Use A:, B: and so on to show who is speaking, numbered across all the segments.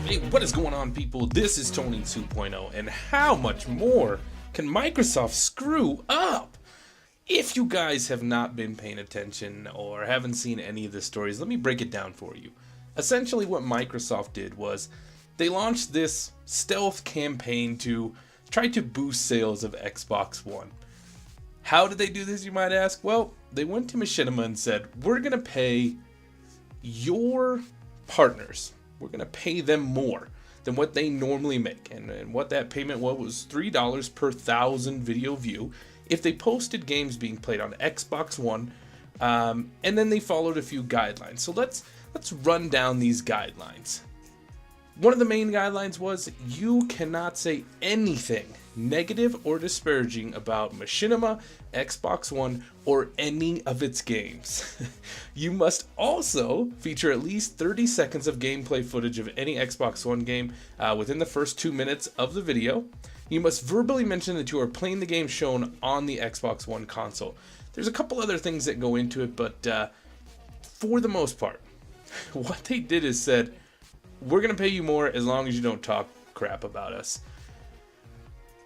A: Hey, what is going on, people? This is Tony 2.0, and how much more can Microsoft screw up? If you guys have not been paying attention or haven't seen any of the stories, let me break it down for you. Essentially, what Microsoft did was they launched this stealth campaign to try to boost sales of Xbox One. How did they do this, you might ask? Well, they went to Machinema and said, we're going to pay your partners, we're going to pay them more than what they normally make. And what that payment was $3 per 1,000 video view if they posted games being played on Xbox One, and then they followed a few guidelines. So let's run down these guidelines. One of the main guidelines was you cannot say anything negative or disparaging about Machinema, Xbox One, or any of its games. You must also feature at least 30 seconds of gameplay footage of any Xbox One game within the first 2 minutes of the video. You must verbally mention that you are playing the game shown on the Xbox One console. There's a couple other things that go into it, but for the most part, what they did is said, we're going to pay you more as long as you don't talk crap about us.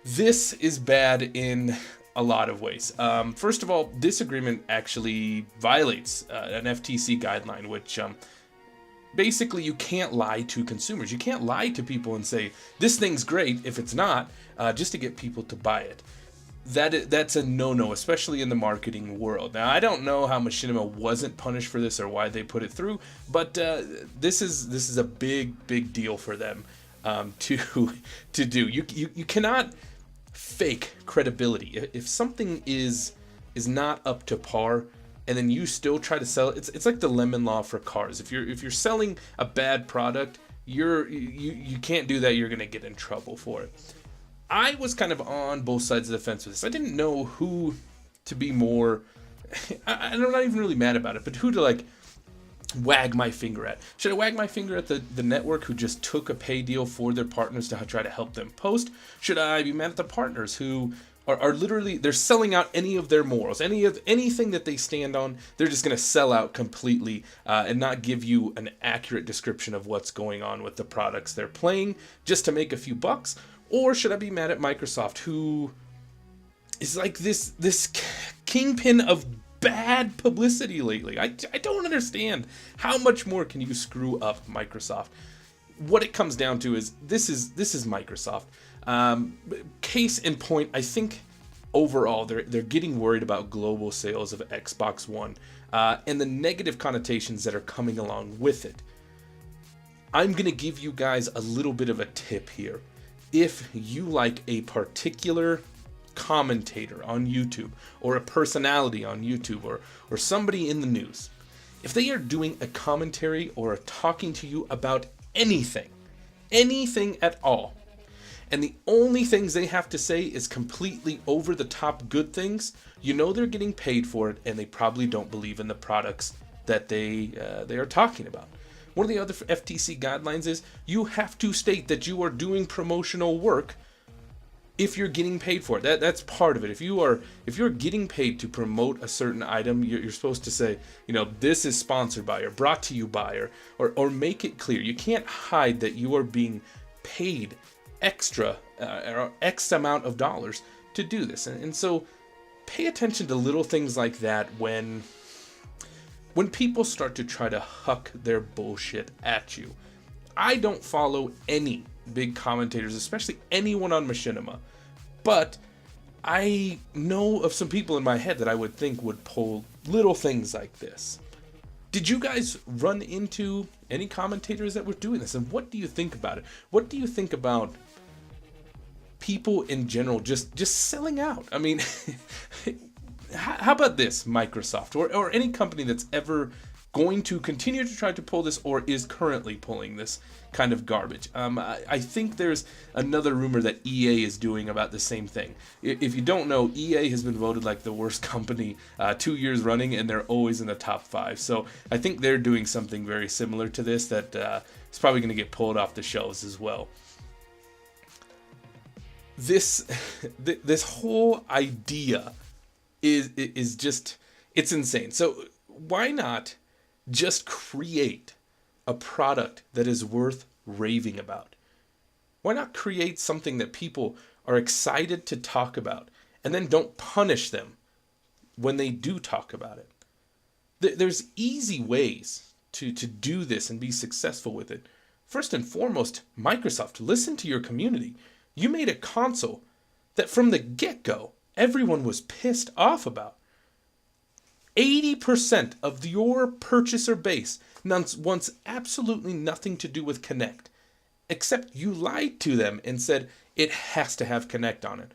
A: This is bad in a lot of ways. First of all, this agreement actually violates an FTC guideline, which basically you can't lie to consumers. You can't lie to people and say, this thing's great if it's not, just to get people to buy it. That's a no-no, especially in the marketing world. Now, I don't know how Machinima wasn't punished for this or why they put it through, but this is a big deal for them to do. You cannot fake credibility. If something is not up to par, and then you still try to sell it, it's like the lemon law for cars. If you're selling a bad product, you can't do that. You're gonna get in trouble for it. I was kind of on both sides of the fence with this. I didn't know who to be more, I'm not even really mad about it, but who to like wag my finger at. Should I wag my finger at the network who just took a pay deal for their partners to try to help them post? Should I be mad at the partners who are literally, they're selling out any of their morals, anything that they stand on, they're just going to sell out completely and not give you an accurate description of what's going on with the products they're playing just to make a few bucks? Or should I be mad at Microsoft, who is like this kingpin of bad publicity lately? I don't understand. How much more can you screw up Microsoft? What it comes down to is this is Microsoft. Case in point, I think overall they're getting worried about global sales of Xbox One and the negative connotations that are coming along with it. I'm gonna give you guys a little bit of a tip here. If you like a particular commentator on YouTube or a personality on YouTube or somebody in the news, if they are doing a commentary or talking to you about anything at all, and the only things they have to say is completely over the top good things, you know they're getting paid for it and they probably don't believe in the products that they are talking about. One of the other FTC guidelines is you have to state that you are doing promotional work if you're getting paid for it. That's part of it. If you're getting paid to promote a certain item, you're supposed to say, this is sponsored by or brought to you by or make it clear. You can't hide that you are being paid extra or X amount of dollars to do this. And so pay attention to little things like that when people start to try to huck their bullshit at you. I don't follow any big commentators, especially anyone on Machinima, but I know of some people in my head that I would think would pull little things like this. Did you guys run into any commentators that were doing this? And what do you think about it? What do you think about people in general just selling out? I mean, how about this, Microsoft, or any company that's ever going to continue to try to pull this or is currently pulling this kind of garbage? I think there's another rumor that EA is doing about the same thing. If you don't know, EA has been voted like the worst company 2 years running, and they're always in the top 5. So I think they're doing something very similar to this that is probably going to get pulled off the shelves as well. This whole idea is just, it's insane. So why not just create a product that is worth raving about? Why not create something that people are excited to talk about and then don't punish them when they do talk about it? There's easy ways to do this and be successful with it. First and foremost, Microsoft, listen to your community. You made a console that from the get-go, everyone was pissed off about. 80% of your purchaser base wants absolutely nothing to do with Kinect, except you lied to them and said it has to have Kinect on it.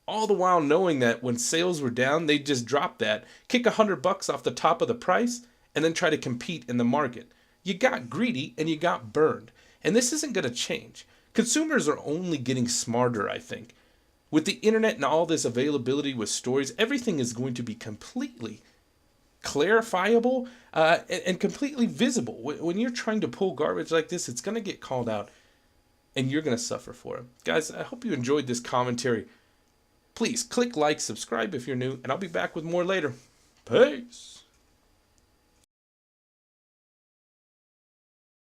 A: All the while knowing that when sales were down, they'd just drop that, kick $100 off the top of the price, and then try to compete in the market. You got greedy and you got burned. And this isn't going to change. Consumers are only getting smarter, I think. With the internet and all this availability with stories, everything is going to be completely clarifiable and completely visible. When you're trying to pull garbage like this, it's going to get called out and you're going to suffer for it. Guys, I hope you enjoyed this commentary. Please click like, subscribe if you're new, and I'll be back with more later. Peace.